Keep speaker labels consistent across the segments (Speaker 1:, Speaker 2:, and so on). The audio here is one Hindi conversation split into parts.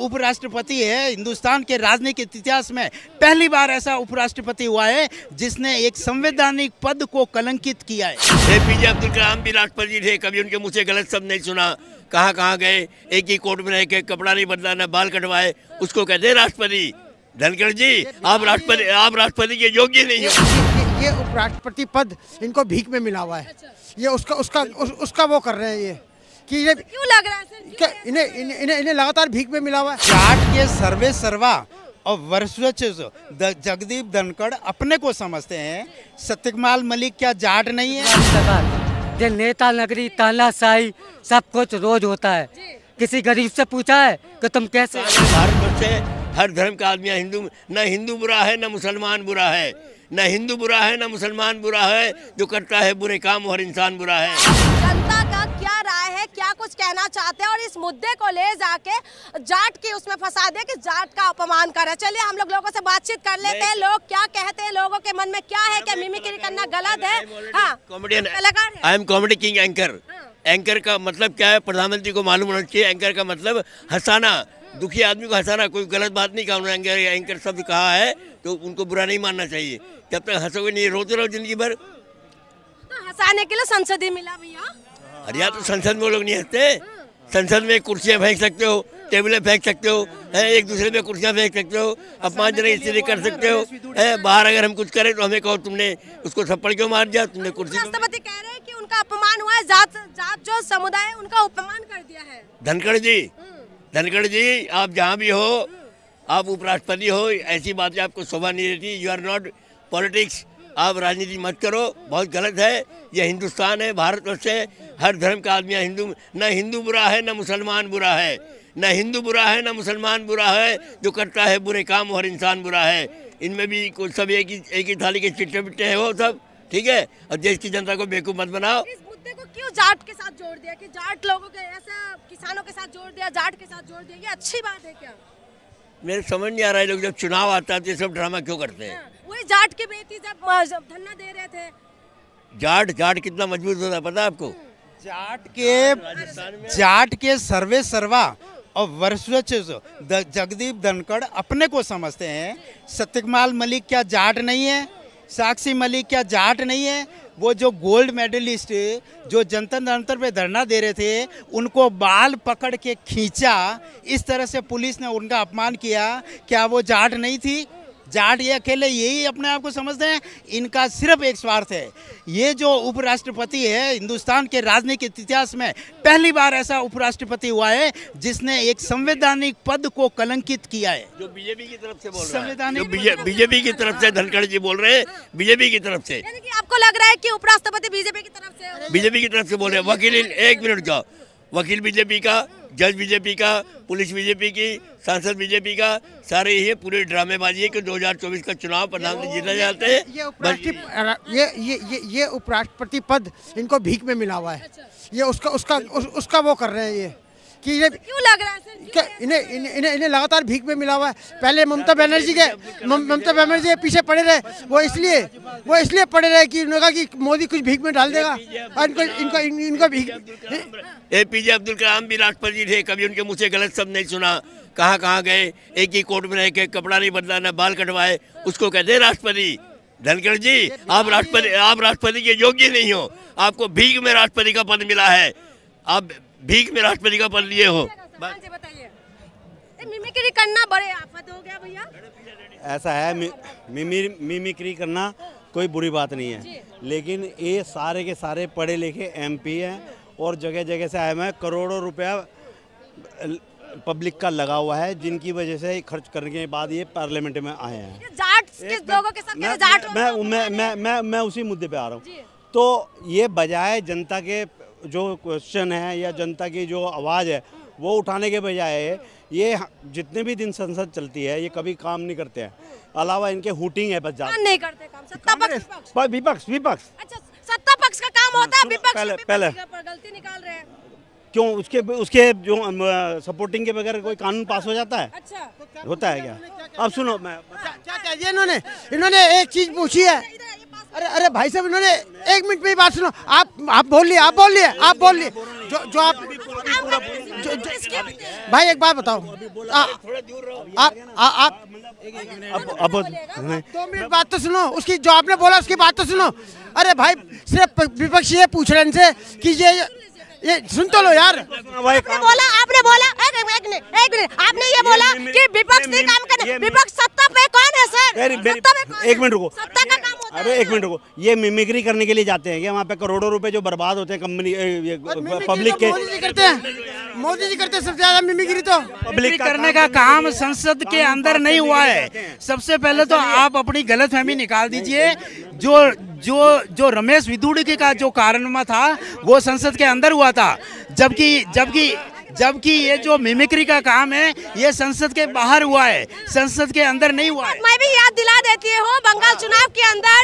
Speaker 1: उपराष्ट्रपति है, हिंदुस्तान के राजनीतिक इतिहास में पहली बार ऐसा उपराष्ट्रपति हुआ है जिसने एक संवैधानिक पद को कलंकित किया है।
Speaker 2: एपीजे अब्दुल कलाम भी राष्ट्रपति थे, कभी उनके मुंह से गलत शब्द नहीं सुना। कहाँ गए, एक ही कोर्ट में रह के कपड़ा नहीं बदला, ना बाल कटवाए, उसको कहते हैं राष्ट्रपति। धनखड़ जी, आप राष्ट्रपति के योग्य नहीं हो।
Speaker 3: ये उपराष्ट्रपति पद इनको भीख में मिला हुआ है। ये उसका वो कर रहे हैं ये कि ये
Speaker 4: क्यों लग रहा है सर?
Speaker 3: इन्हें लगातार भीख में मिला हुआ है।
Speaker 1: जाट के सर्वे सर्वा और वर्चस्व जगदीप धनखड़ अपने को समझते हैं। सत्यपाल मलिक क्या जाट नहीं है?
Speaker 5: जो नेता नगरी तानाशाही सब कुछ रोज होता है। किसी गरीब से पूछा है कि तुम कैसे?
Speaker 2: भारत से हर धर्म का आदमी हिंदू, न हिंदू बुरा है न मुसलमान बुरा है, न हिंदू बुरा है न मुसलमान बुरा है। जो करता है बुरे काम हर इंसान बुरा है।
Speaker 4: जनता का क्या राय है, क्या कुछ कहना चाहते हैं और इस मुद्दे को ले जाके जाट की उसमें फंसा दे कि जाट का अपमान कर रहा है। चलिए हम लोगों से बातचीत कर लेते हैं, लोग क्या कहते हैं, लोगों के मन में क्या है, क्या मिमिक्री करना गलत है? हाँ,
Speaker 2: comedian, I am comedy king anchor. Anchor का मतलब क्या है, प्रधानमंत्री को मालूम होना चाहिए। एंकर का मतलब हंसाना, दुखी आदमी को हंसाना। कोई गलत बात नहीं कहा उन्होंने, एंकर शब्द कहा है तो उनको बुरा नहीं मानना चाहिए। जब तक हंसोगे नहीं, रोते रहो जिंदगी भर।
Speaker 4: तो हंसाने के लिए संसद ही मिला भैया।
Speaker 2: अरे यार, तो संसद में वो लोग नहीं हंसते। संसद में कुर्सियां फेंक सकते हो, टेबलें फेंक सकते हो, एक दूसरे पे कुर्सियां फेंक सकते हो, अपमानजनक स्थिति कर सकते हो। बाहर अगर हम कुछ करें तो हमें कहो तुमने उसको थप्पड़ क्यों मार दिया, तुमने कुर्सी।
Speaker 4: राष्ट्रपति कह रहे हैं कि उनका अपमान हुआ है, जाट जो समुदाय है उनका अपमान कर दिया है।
Speaker 2: धनखड़ जी, आप जहाँ भी हो, आप उपराष्ट्रपति हो, ऐसी बातें आपको शोभा नहीं देती। You are not politics. आप राजनीति मत करो, बहुत गलत है। यह हिंदुस्तान है, भारतवर्ष है, हर धर्म का आदमी हिंदू, न हिंदू बुरा है न मुसलमान बुरा है, न हिंदू बुरा है न मुसलमान बुरा है। जो करता है बुरे काम हर इंसान बुरा है। इनमें भी कुछ सब एक ही थाली के चिट्टे पिट्टे हैं वो सब, ठीक है। और देश की जनता को बेवकूफ मत बनाओ।
Speaker 4: इस मुद्दे को क्यों जाट के साथ जोड़ दिया कि जाट लोगों के ऐसा किसानों के साथ जोड़ दिया, जाट के साथ जोड़ दिया, ये अच्छी बात है क्या?
Speaker 2: मेरे समझ नहीं आ रहा है, लोग जब चुनाव आता है तो ये सब ड्रामा क्यों करते हैं?
Speaker 4: वही जाट की बेटी जब धरना दे रहे थे।
Speaker 2: जाट कितना मजबूत होता है पता है आपको?
Speaker 1: जाट के सर्वे सर्वा और वर्चस्व जगदीप धनखड़ अपने को समझते हैं। सत्यपाल मलिक क्या जाट नहीं है? साक्षी मलिक क्या जाट नहीं है? वो जो गोल्ड मेडलिस्ट जो जनता दल पे धरना दे रहे थे, उनको बाल पकड़ के खींचा, इस तरह से पुलिस ने उनका अपमान किया। क्या वो जाट नहीं थी? जाट ये अकेले यही अपने आप को समझते हैं। इनका सिर्फ एक स्वार्थ है। ये जो उपराष्ट्रपति है, हिंदुस्तान के राजनीतिक इतिहास में पहली बार ऐसा उपराष्ट्रपति हुआ है जिसने एक संवैधानिक पद को कलंकित किया है।
Speaker 2: जो बीजेपी की तरफ से बोल रहा है, जो बीजेपी की तरफ से धनखड़ जी बोल रहे हैं, बीजेपी की तरफ से।
Speaker 4: यानी कि आपको लग रहा है कि उपराष्ट्रपति बीजेपी की तरफ से?
Speaker 2: बीजेपी की तरफ से बोल रहे हैं। वकील, एक मिनट जाओ, वकील बीजेपी का, जज बीजेपी का, पुलिस बीजेपी की, सांसद बीजेपी का, सारे ये पूरे ड्रामेबाजी है कि 2024 का चुनाव प्रधानमंत्री जीतना चाहते हैं।
Speaker 3: ये उपराष्ट्रपति पद इनको भीख में मिला हुआ है। ये उसका वो कर रहे हैं ये कि ये
Speaker 4: क्यों लग रहा है सर?
Speaker 3: इन्हें लगातार भीख में मिला हुआ है। पहले ममता बनर्जी के पीछे पड़े रहे, वो इसलिए पड़े रहे कि उन्होंने कहा कि मोदी कुछ भीख में डाल देगा और इनको भीख।
Speaker 2: एपीजे अब्दुल कलाम भी राष्ट्रपति थे, कभी उनके मुंह से गलत शब्द नहीं सुना। कहाँ गए, एक ही कोर्ट में रह के कपड़ा नहीं बदला, ना बाल कटवाए, उसको कहते हैं राष्ट्रपति। धनखड़ जी, आप राष्ट्रपति के योग्य नहीं हो। आपको भीख में राष्ट्रपति का पद मिला है, आप भीख में राष्ट्रपति का पद लिए हो।
Speaker 4: बताइए, मिमिक्री करना बड़े आफत हो गया भैया।
Speaker 6: ऐसा है, मिमिक्री करना कोई बुरी बात नहीं है, लेकिन ये सारे के सारे पढ़े लिखे एमपी हैं और जगह जगह से आए हुए हैं। करोड़ों रुपया पब्लिक का लगा हुआ है, जिनकी वजह से खर्च करने के बाद ये पार्लियामेंट में आए हैं।
Speaker 4: जाट के लोगों के साथ
Speaker 6: मैं उसी मुद्दे पे आ रहा हूँ। तो ये बजाय जनता के जो क्वेश्चन है या जनता की जो आवाज़ है वो उठाने के बजाय ये जितने भी दिन संसद चलती है ये कभी काम नहीं करते हैं। अलावा इनके हुटिंग है, बस जाते
Speaker 4: नहीं करते काम। सत्ता पक्ष
Speaker 6: विपक्ष।
Speaker 4: अच्छा, सत्ता पक्ष का काम होता है विपक्ष
Speaker 6: पहले
Speaker 4: गलती निकाल रहे हैं
Speaker 6: क्यों? उसके जो सपोर्टिंग के बगैर कोई कानून पास हो जाता है?
Speaker 4: अच्छा,
Speaker 6: होता है क्या? अब सुनो, मैं
Speaker 3: क्या चाहिए इन्होंने एक चीज पूछी है। अरे भाई साहब, इन्होंने 1 मिनट में ही बात सुनो। आप बोल लिए जो आप
Speaker 4: काम करते हैं।
Speaker 3: भाई एक बात बताओ, आप
Speaker 6: अब
Speaker 3: 2 मिनट बात तो सुनो, उसकी जो आपने बोला उसकी बात तो सुनो। अरे भाई सिर्फ विपक्ष ये पूछ रहे हैं इनसे कि ये सुन तो लो यार।
Speaker 4: आपने बोला एक मिनट आपने ये बोला कि विपक्ष नहीं काम करे। विपक्ष सत्ता पे कौन है सर? सत्ता पे कौन है?
Speaker 6: एक मिनट रुको,
Speaker 4: सत्ता का काम होता
Speaker 6: अरे
Speaker 4: है।
Speaker 6: एक मिनट रुको, ये मिमिक्री करने के लिए जाते हैं क्या? वहाँ पे करोड़ों रुपए जो बर्बाद होते हैं कंपनी पब्लिक के।
Speaker 3: मोदी जी करते हैं, मोदी जी करते हैं सबसे ज्यादा मिमिक्री तो।
Speaker 6: पब्लिक
Speaker 1: करने का काम संसद के अंदर नहीं हुआ है। सबसे पहले तो आप अपनी गलतफहमी निकाल दीजिए। जो रमेश विदुड़ी का जो कारणनामा था वो संसद के अंदर हुआ था, जबकि ये जो मिमिक्री का काम है ये संसद के बाहर हुआ है, संसद के अंदर नहीं हुआ है।
Speaker 4: मैं भी याद दिला देती हूँ, बंगाल चुनाव के अंदर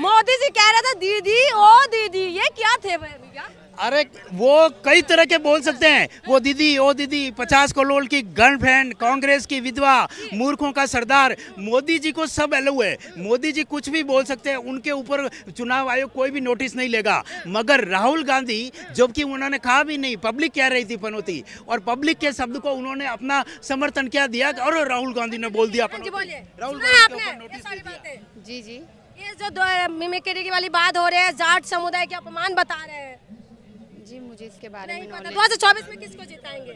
Speaker 4: मोदी जी कह रहे थे दीदी ओ दीदी, ये क्या थे भैया?
Speaker 1: अरे वो कई तरह के बोल सकते हैं, वो दीदी ओ दीदी, 50 करोड़ की गर्लफ्रेंड, कांग्रेस की विधवा, मूर्खों का सरदार। मोदी जी को सब अलाउ है, मोदी जी कुछ भी बोल सकते हैं, उनके ऊपर चुनाव आयोग कोई भी नोटिस नहीं लेगा। मगर राहुल गांधी, जबकि उन्होंने कहा भी नहीं, पब्लिक कह रही थी पनौती, और पब्लिक के शब्द को उन्होंने अपना समर्थन क्या दिया और राहुल गांधी ने बोल दिया पनौती। राहुल गांधी के ऊपर नोटिस दिया।
Speaker 4: जी जी, ये जो मिमिक्री की वाली बात हो रही है, जाट समुदाय के अपमान बता रहे हैं
Speaker 7: जी, मुझे इसके बारे में नॉलेज।
Speaker 4: 2024 में किसको जिताएंगे?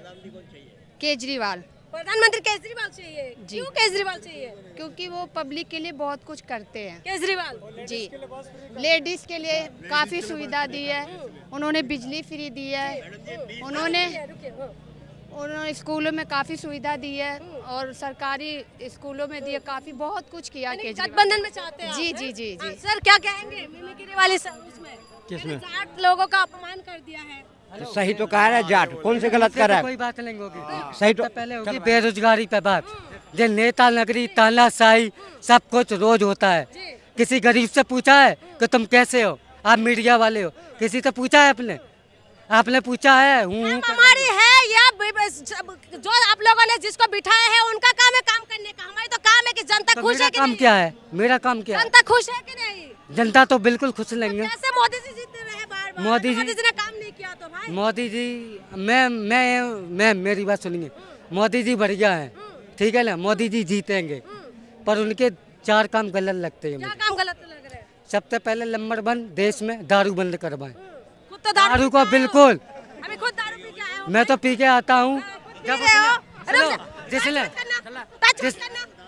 Speaker 7: केजरीवाल,
Speaker 4: प्रधानमंत्री केजरीवाल चाहिए। क्यों केजरीवाल चाहिए?
Speaker 7: क्योंकि वो पब्लिक के लिए बहुत कुछ करते हैं।
Speaker 4: केजरीवाल
Speaker 7: जी, लेडीज के लिए काफ़ी सुविधा दी है, उन्होंने बिजली फ्री दी है, उन्होंने स्कूलों में काफ़ी सुविधा दी है और सरकारी स्कूलों में दिए, काफ़ी बहुत कुछ किया केजरीवाल।
Speaker 4: गठबंधन में चाहते हैं
Speaker 7: जी
Speaker 4: आप,
Speaker 7: जी जी जी।
Speaker 4: हाँ, सर क्या कहेंगे मिमिक्री वाली उसमें?
Speaker 6: किसमें?
Speaker 4: जाट लोगों का अपमान कर दिया है।
Speaker 8: तो सही तो कह रहा है, जाट कौन से गलत कर रहा है?
Speaker 5: कोई बात नहीं होगी,
Speaker 8: सही तो
Speaker 5: पहले होगी बेरोजगारी पे बात। जो नेता नगरी तानाशाही सब कुछ रोज होता है। किसी गरीब से पूछा है कि तुम कैसे हो? आप मीडिया वाले हो, किसी से पूछा है? आपने पूछा है?
Speaker 4: हमारी है या जो आप लोगों ने जिसको बिठाया है उनका काम है काम करने का। हमारी तो काम है कि जनता खुश है कि
Speaker 5: काम
Speaker 4: नहीं?
Speaker 5: क्या है? मेरा काम क्या है?
Speaker 4: जनता खुश है कि नहीं?
Speaker 5: जनता तो बिल्कुल खुश लेंगे।
Speaker 4: कैसे मोदी जी जीतते रहे बार-बार?
Speaker 5: मोदी जी
Speaker 4: ने काम नहीं किया तो भाई।
Speaker 5: मोदी जी, मैं मेरी बात सुनिए, मोदी जी बढ़िया हैं, ठीक है ना, मोदी जी जीतेंगे, पर उनके 4 काम गलत लगते हैं
Speaker 4: क्या
Speaker 5: मुझे।
Speaker 4: काम गलत लग रहे हैं?
Speaker 5: सबसे पहले नंबर 1, देश में दारू बंद करवाएं।
Speaker 4: खुद तो
Speaker 5: दारू को बिल्कुल,
Speaker 4: अभी खुद दारू पी के आए हो।
Speaker 5: मैं तो पी के आता हूँ।
Speaker 4: पी रहे हो?
Speaker 5: जिसने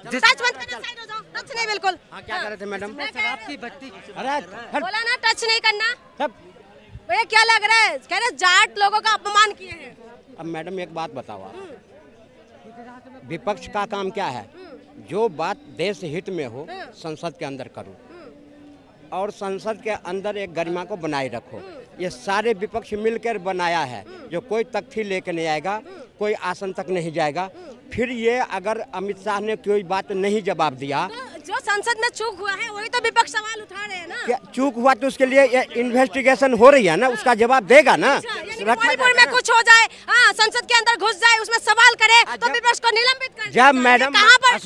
Speaker 4: टच मत करना, साइड हो जाओ, टच नहीं बिल्कुल।
Speaker 8: क्या कर रहे थे मैडम?
Speaker 5: आपकी बत्ती,
Speaker 8: अरे
Speaker 4: बोला ना टच नहीं करना।
Speaker 8: सब।
Speaker 4: भैया क्या लग रहा है? कह रहे जाट लोगों का अपमान किए हैं।
Speaker 8: अब मैडम एक बात बताओ, विपक्ष का काम क्या है? जो बात देश हित में हो संसद के अंदर करो, और संसद के अंदर एक गरिमा को बनाए रखो। ये सारे विपक्ष मिलकर बनाया है, जो कोई तख्ती लेके नहीं आएगा, कोई आसन तक नहीं जाएगा। फिर ये अगर अमित शाह ने कोई बात नहीं जवाब दिया,
Speaker 4: जो संसद में चूक हुआ है वही तो विपक्ष सवाल उठा रहे हैं ना।
Speaker 8: क्या चूक हुआ तो उसके लिए ये इन्वेस्टिगेशन हो रही है ना, उसका जवाब देगा ना।
Speaker 4: मणिपुर में कुछ हो जाए, हाँ, संसद के अंदर घुस जाए, उसमें सवाल करे तो विपक्ष को निलंबित कर।
Speaker 8: जब मैडम
Speaker 4: कहाँ पर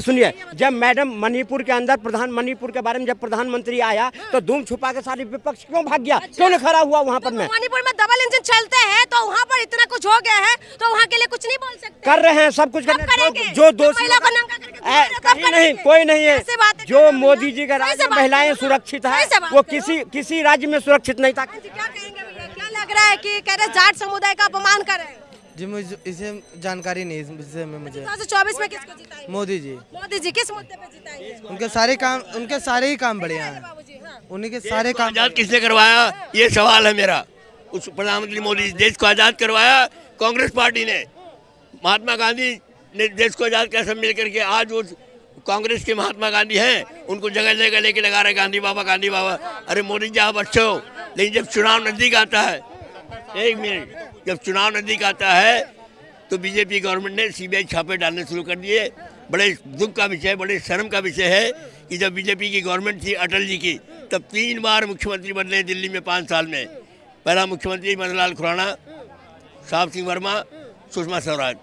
Speaker 8: सुनिए, जब मैडम मणिपुर के अंदर मणिपुर के बारे में जब प्रधानमंत्री आया तो धूम छुपा के सारी विपक्ष क्यों भाग गया? क्यों नहीं खड़ा हुआ वहाँ पर?
Speaker 4: मणिपुर में डबल इंजन चलते हैं तो वहाँ पर इतना कुछ हो गया है तो वहाँ के लिए कुछ नहीं बोल सकते।
Speaker 8: कर रहे हैं, सब कुछ कर रहे हैं। जो दोषी कहीं नहीं, कोई नहीं है। जो मोदी जी का राज्य में महिलाएं सुरक्षित है, वो किसी राज्य में सुरक्षित नहीं था।
Speaker 4: क्या कहेंगे भैया? क्या लग रहा है कि कह रहे जाट समुदाय का अपमान कर रहे हैं?
Speaker 9: जी मुझे इसे जानकारी नहीं है, इससे में मुझे।
Speaker 4: 2024 में किसको जिताएंगे?
Speaker 9: मोदी जी।
Speaker 4: मोदी जी किस मुद्दे पे जिताएंगे?
Speaker 9: उनके सारे ही काम बढ़िया हैं। उन्हीं के सारे काम।
Speaker 2: आजाद किसने करवाया, ये सवाल है मेरा। उस प्रधानमंत्री मोदी जी देश को आजाद करवाया कांग्रेस पार्टी ने। महात्मा गांधी ने देश को आजाद कैसे मिल करके आज वो कांग्रेस के महात्मा गांधी हैं, उनको जगह जगह लेके लगा रहे गांधी बाबा गांधी बाबा। अरे मोदी जी आप अच्छे हो, लेकिन जब चुनाव नजदीक आता है, एक मिनट, जब चुनाव नजदीक आता है तो बीजेपी गवर्नमेंट ने सीबीआई छापे डालने शुरू कर दिए। बड़े दुख का विषय, बड़े शर्म का विषय है कि जब बीजेपी की गवर्नमेंट थी अटल जी की, तब 3 बार मुख्यमंत्री बदले दिल्ली में 5 साल में। पहला मुख्यमंत्री मनोहरलाल खुराना, साहब सिंह वर्मा, सुषमा स्वराज।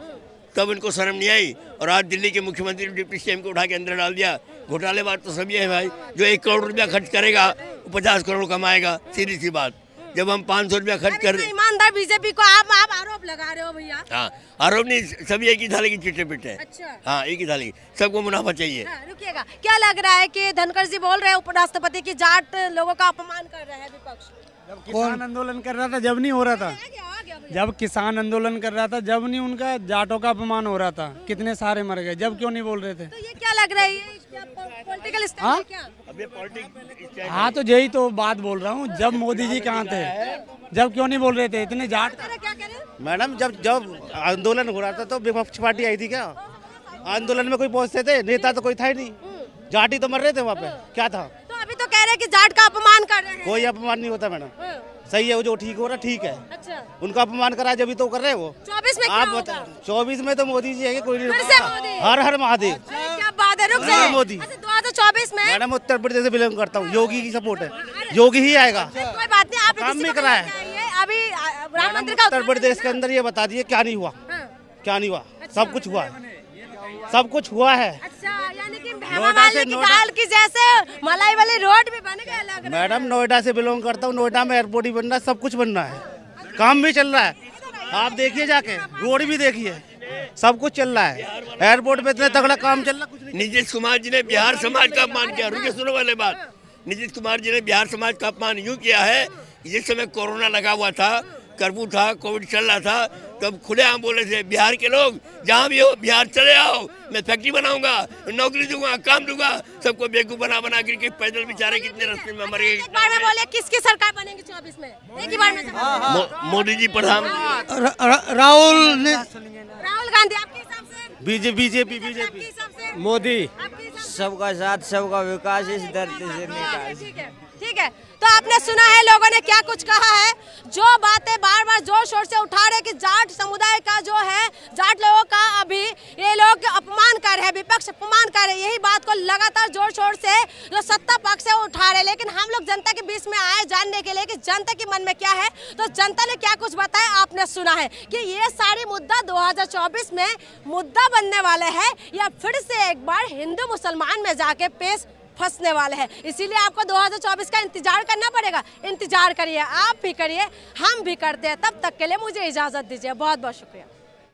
Speaker 2: तब इनको शर्म नहीं आई और आज दिल्ली के मुख्यमंत्री डिप्टी सीएम को उठा के अंदर डाल दिया। घोटालेबाज तो सब ये है भाई, जो 1 करोड़ रुपया खर्च करेगा वो 50 करोड़ कमाएगा, सीधी सी बात। जब हम 500 रुपया खर्च कर रहे।
Speaker 4: ईमानदार बीजेपी को आप आरोप लगा रहे हो भैया।
Speaker 2: हाँ, आरोप नहीं, सभी एक ही थाली की चिट्टे पिट्टे।
Speaker 4: अच्छा।
Speaker 2: हाँ, एक ही थाली, सबको मुनाफा चाहिए।
Speaker 4: हाँ, रुकिएगा, क्या लग रहा है कि धनखड़ जी बोल रहे हैं उपराष्ट्रपति की जाट लोगों का अपमान कर रहे हैं विपक्ष?
Speaker 10: किसान आंदोलन कर रहा था जब नहीं हो रहा था, जब किसान आंदोलन कर रहा था जब नहीं उनका जाटों का अपमान हो रहा था, कितने सारे मर गए, जब क्यों नहीं बोल रहे थे?
Speaker 4: तो ये क्या लग रहा है, ये पॉलिटिकल स्टैंड है क्या?
Speaker 2: अब ये पॉलिटिक्स।
Speaker 10: हाँ, तो यही तो बात बोल रहा हूँ, जब मोदी जी कहाँ थे, जब क्यों नहीं बोल रहे थे इतने जाट?
Speaker 4: क्या कह रहे हैं?
Speaker 6: मैडम जब आंदोलन हो रहा था तो विपक्ष पार्टी आई थी क्या? आंदोलन में कोई पहुंचते थे? नेता तो कोई था ही नहीं, जाट ही तो मर रहे थे वहाँ पे, क्या था?
Speaker 4: तो अभी तो कह रहे हैं कि जाट का अपमान कर रहे हैं।
Speaker 6: कोई अपमान नहीं होता मैडम, सही है, वो जो ठीक हो रहा ठीक है।
Speaker 4: अच्छा,
Speaker 6: उनका अपमान करा जब भी तो कर रहे वो।
Speaker 4: 24 में क्या
Speaker 6: आप
Speaker 4: होगा?
Speaker 6: बताओ, 24 में तो मोदी जी है, कोई नहीं।
Speaker 4: फिर से मोदी?
Speaker 6: हर हर महादेव।
Speaker 4: क्या बात है, रुक जाइए।
Speaker 6: मोदी।
Speaker 4: अच्छा, 2024 में
Speaker 6: मैडम उत्तर प्रदेश से बिलोंग करता हूँ, योगी की सपोर्ट है, योगी ही आएगा।
Speaker 4: कोई बात नहीं, आप
Speaker 6: काम
Speaker 4: किसी
Speaker 6: भी
Speaker 4: को
Speaker 6: करा है।
Speaker 4: बताइए, अभी राम मंदिर का
Speaker 6: उत्तर प्रदेश के अंदर ये बता दिए क्या नहीं हुआ, क्या नहीं हुआ, सब कुछ हुआ है, सब कुछ हुआ है।
Speaker 4: अच्छा, यानी कि हेमा मालिनी की दाल की जैसे मलाई वाली रोड भी बन गए लग रहा है।
Speaker 6: मैडम नोएडा से बिलोंग करता हूँ, नोएडा में एयरपोर्ट ही बन रहा है, सब कुछ बन रहा है, काम भी चल रहा है, आप देखिए जाके, रोड भी देखिए, सब कुछ चल रहा है, एयरपोर्ट पे इतना तगड़ा काम चल रहा है। कुछ नहीं।
Speaker 2: नीतीश कुमार जी ने बिहार समाज का अपमान किया। रुके, सुनो वाले बात। नीतीश कुमार जी ने बिहार समाज का अपमान यूं किया है, जिस समय कोरोना लगा हुआ था, कर्फ्यू था, कोविड चल रहा था, तब खुलेआम बोले थे बिहार के लोग जहाँ भी हो बिहार चले आओ, मैं फैक्ट्री बनाऊंगा, नौकरी दूंगा, काम दूंगा। सबको बेवकूफ बना के पैदल बेचारे कितने रास्ते में मर गए।
Speaker 4: एक बार में बोले किसकी सरकार बनेगी 24 में? एक ही बार में
Speaker 2: मोदी जी प्रधान।
Speaker 3: राहुल
Speaker 4: गांधी आपके हिसाब से?
Speaker 6: बीजेपी
Speaker 4: आपके हिसाब से?
Speaker 8: मोदी।
Speaker 4: आपके हिसाब से?
Speaker 8: सबका साथ सबका विकास इस धरती से निकास।
Speaker 4: ठीक है, ठीक है। तो आपने सुना है लोगों ने क्या कुछ कहा है, जो बातें बार बार जोर शोर से उठा रहे कि जाट समुदाय का जो है, जाट लोगों का अभी ये लोग अपमान कर रहे हैं, विपक्ष अपमान कर रहे हैं, यही बात को लगातार जोर शोर से जो सत्ता पक्ष है उठा रहे। लेकिन हम लोग जनता के बीच में आए जानने के लिए कि जनता के मन में क्या है, तो जनता ने क्या कुछ बताया आपने सुना है कि ये सारी मुद्दा 2024 में मुद्दा बनने वाले है या फिर से एक बार हिंदू मुसलमान में जाके पेश फंसने वाले हैं। इसीलिए आपको 2024 का इंतजार करना पड़ेगा। इंतजार करिए, आप भी करिए, हम भी करते हैं। तब तक के लिए मुझे इजाजत दीजिए। बहुत बहुत शुक्रिया।